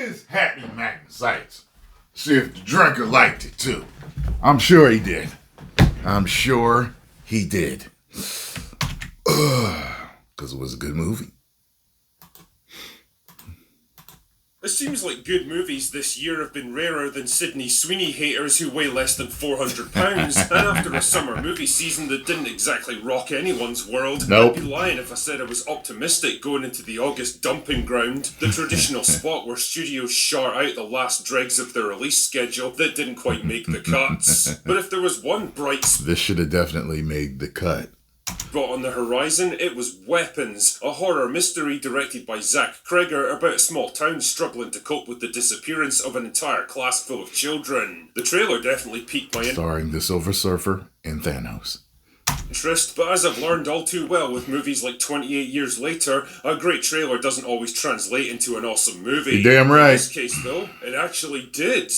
his happy magnesite. See if the drinker liked it too. I'm sure he did. I'm sure he did. Because it was a good movie. It seems like good movies this year have been rarer than Sydney Sweeney haters who weigh less than 400 pounds, and after a summer movie season that didn't exactly rock anyone's world, Nope. I'd be lying if I said I was optimistic going into the August dumping ground, the traditional spot where studios shart out the last dregs of their release schedule that didn't quite make the cuts. But if there was one bright This should have definitely made the cut. spot on the horizon, it was Weapons, a horror mystery directed by Zach Kreger about a small town struggling to cope with the disappearance of an entire class full of children. The trailer definitely piqued my Starring the Silver Surfer and Thanos. interest, but as I've learned all too well with movies like 28 Years Later, a great trailer doesn't always translate into an awesome movie. You're damn right. In this case, though, it actually did.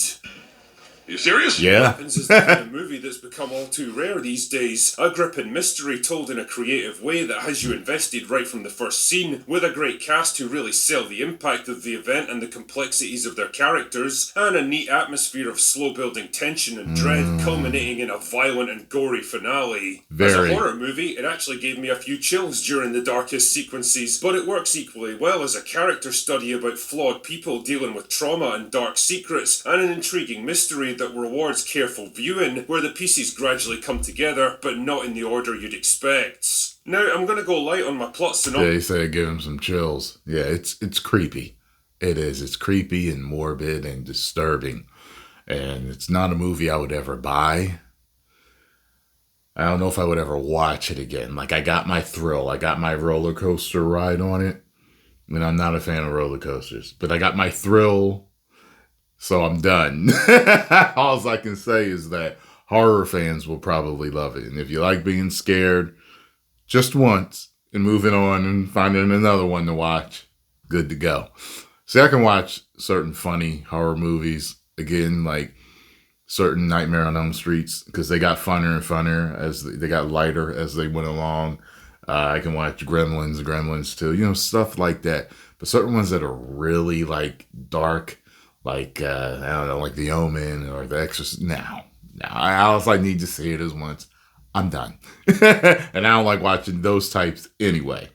You serious? Yeah. Weapons is the kind of movie that's become all too rare these days. A gripping mystery told in a creative way that has you invested right from the first scene, with a great cast who really sell the impact of the event and the complexities of their characters, and a neat atmosphere of slow-building tension and dread, culminating in a violent and gory finale. As Very. a horror movie, it actually gave me a few chills during the darkest sequences, but it works equally well as a character study about flawed people dealing with trauma and dark secrets, and an intriguing mystery that rewards careful viewing, where the pieces gradually come together, but not in the order you'd expect. Now, I'm going to go light on my plot synopsis. They say give him some chills. Yeah, it's creepy. It is. It's creepy and morbid and disturbing. And it's not a movie I would ever buy. I don't know if I would ever watch it again. Like, I got my thrill. I got my roller coaster ride on it. And I'm not a fan of roller coasters. But I got my thrill. So I'm done. All I can say is that horror fans will probably love it. And if you like being scared just once and moving on and finding another one to watch, good to go. See, I can watch certain funny horror movies again, like certain Nightmare on Elm Streets, because they got funner and funner as they got lighter as they went along. I can watch Gremlins too, stuff like that. But certain ones that are really like dark, like, I don't know, like The Omen or The Exorcist. No. I also need to see it as once. I'm done. And I don't like watching those types anyway.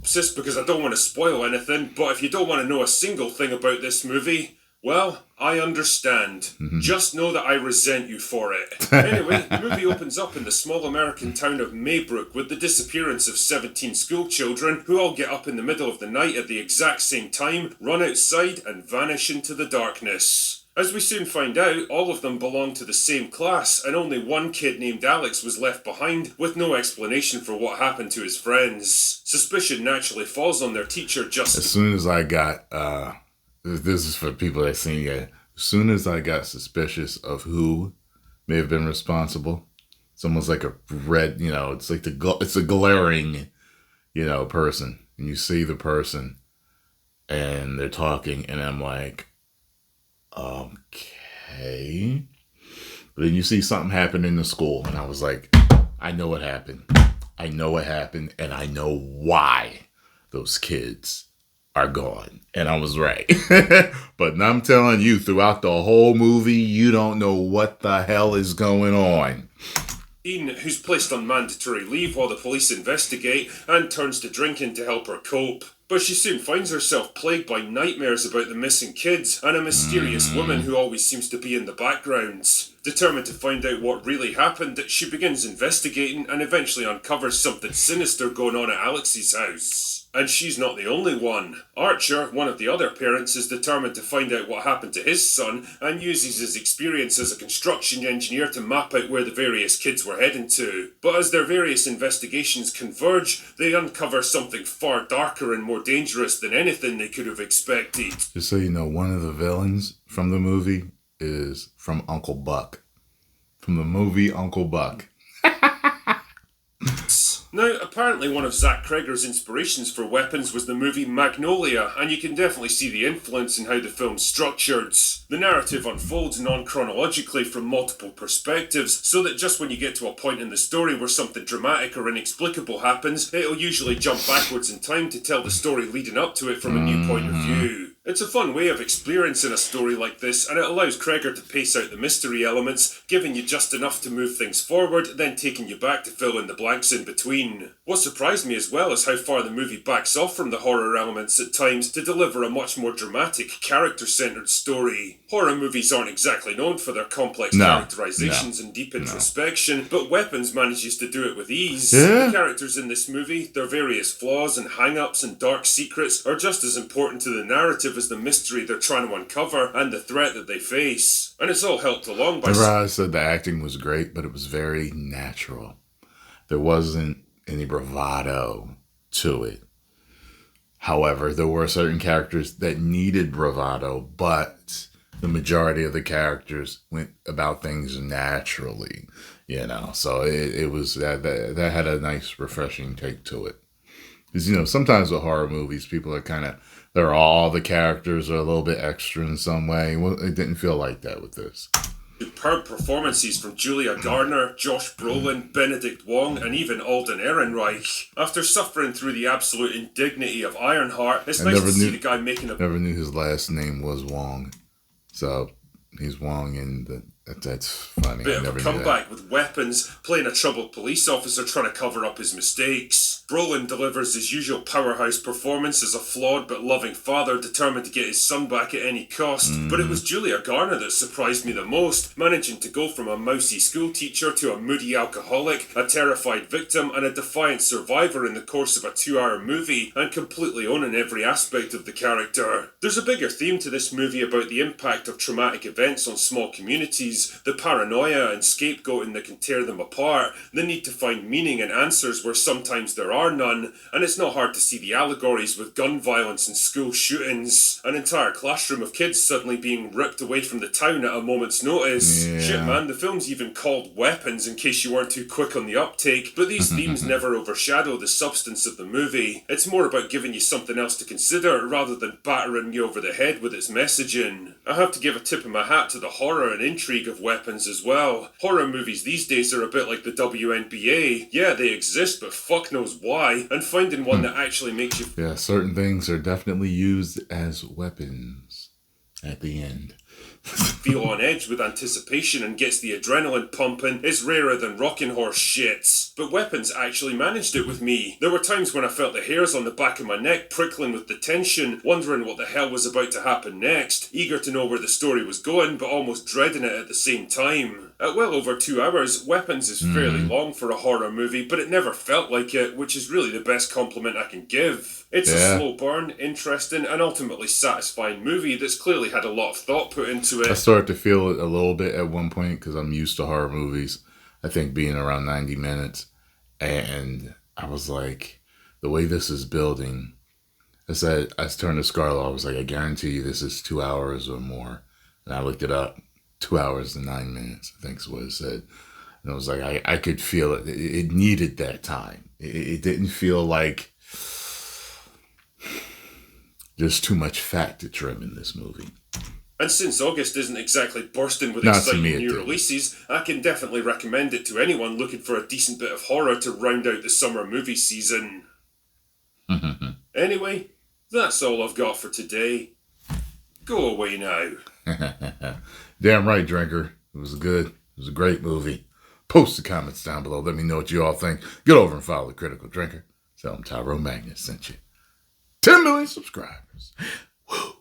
Just because I don't want to spoil anything, but if you don't want to know a single thing about this movie, well, I understand. Just know that I resent you for it. Anyway, the movie opens up in the small American town of Maybrook with the disappearance of 17 school children who all get up in the middle of the night at the exact same time, run outside, and vanish into the darkness. As we soon find out, all of them belong to the same class, and only one kid named Alex was left behind, with no explanation for what happened to his friends. Suspicion naturally falls on their teacher just as soon as I got, this is for people that seen it, as soon as I got suspicious of who may have been responsible, it's almost like a red, it's like it's a glaring, person, and you see the person, and they're talking, and I'm like, okay. But then you see something happen in the school, and I was like, I know what happened. I know what happened, and I know why those kids are gone. And I was right. But I'm telling you, throughout the whole movie, you don't know what the hell is going on. Ian, who's placed on mandatory leave while the police investigate, and turns to drinking to help her cope. But she soon finds herself plagued by nightmares about the missing kids and a mysterious woman who always seems to be in the background. Determined to find out what really happened, she begins investigating and eventually uncovers something sinister going on at Alex's house. And she's not the only one. Archer, one of the other parents, is determined to find out what happened to his son and uses his experience as a construction engineer to map out where the various kids were heading to. But as their various investigations converge, they uncover something far darker and more dangerous than anything they could have expected. Just so you know, one of the villains from the movie is from Uncle Buck. From the movie Uncle Buck. Now, apparently one of Zach Kreger's inspirations for Weapons was the movie Magnolia, and you can definitely see the influence in how the film's structured. The narrative unfolds non-chronologically from multiple perspectives, so that just when you get to a point in the story where something dramatic or inexplicable happens, it'll usually jump backwards in time to tell the story leading up to it from a new point of view. It's a fun way of experiencing a story like this, and it allows Kreger to pace out the mystery elements, giving you just enough to move things forward, then taking you back to fill in the blanks in between. What surprised me as well is how far the movie backs off from the horror elements at times to deliver a much more dramatic, character-centered story. Horror movies aren't exactly known for their complex characterizations and deep introspection, but Weapons manages to do it with ease. Yeah. The characters in this movie, their various flaws and hang-ups and dark secrets are just as important to the narrative as the mystery they're trying to uncover and the threat that they face. And it's all helped along by... Remember how I said the acting was great, but it was very natural. There wasn't any bravado to it. However, there were certain characters that needed bravado, but the majority of the characters went about things naturally, So it was that had a nice, refreshing take to it. Because, sometimes with horror movies, people are all the characters are a little bit extra in some way. Well, it didn't feel like that with this. Superb performances from Julia Garner, Josh Brolin, Benedict Wong, and even Alden Ehrenreich. After suffering through the absolute indignity of Ironheart, it's nice to see the guy making a... Never knew his last name was Wong. So, he's Wong, and that's funny. Bit of a comeback with Weapons, playing a troubled police officer trying to cover up his mistakes. Brolin delivers his usual powerhouse performance as a flawed but loving father determined to get his son back at any cost. But it was Julia Garner that surprised me the most, managing to go from a mousy schoolteacher to a moody alcoholic, a terrified victim, and a defiant survivor in the course of a 2-hour movie, and completely owning every aspect of the character. There's a bigger theme to this movie about the impact of traumatic events on small communities, the paranoia and scapegoating that can tear them apart, the need to find meaning and answers where sometimes there are none, and it's not hard to see the allegories with gun violence and school shootings, an entire classroom of kids suddenly being ripped away from the town at a moment's notice. Yeah. Shit man, the film's even called Weapons in case you weren't too quick on the uptake, but these themes never overshadow the substance of the movie. It's more about giving you something else to consider rather than battering you over the head with its messaging. I have to give a tip of my hat to the horror and intrigue of Weapons as well. Horror movies these days are a bit like the WNBA. Yeah, they exist, but fuck knows why, and finding one that actually makes you... Yeah, certain things are definitely used as weapons at the end. feel on edge with anticipation and gets the adrenaline pumping is rarer than rocking horse shits. But Weapons actually managed it with me. There were times when I felt the hairs on the back of my neck prickling with the tension, wondering what the hell was about to happen next, eager to know where the story was going, but almost dreading it at the same time. At well over 2 hours, Weapons is fairly long for a horror movie, but it never felt like it, which is really the best compliment I can give. It's a slow burn, interesting, and ultimately satisfying movie that's clearly had a lot of thought put into it. I started to feel it a little bit at one point because I'm used to horror movies, I think being around 90 minutes, and I was like, the way this is building, I turned to Scarlett, I was like, I guarantee you this is 2 hours or more. And I looked it up, 2 hours and 9 minutes, I think is what it said. And I was like, I could feel it. It needed that time. It didn't feel like there's too much fat to trim in this movie. And since August isn't exactly bursting with exciting new releases, I can definitely recommend it to anyone looking for a decent bit of horror to round out the summer movie season. Anyway, that's all I've got for today. Go away now. Damn right, Drinker. It was good. It was a great movie. Post the comments down below. Let me know what you all think. Get over and follow the Critical Drinker. Tell them Tyrone Magnus sent you. 10 million subscribers. Woo!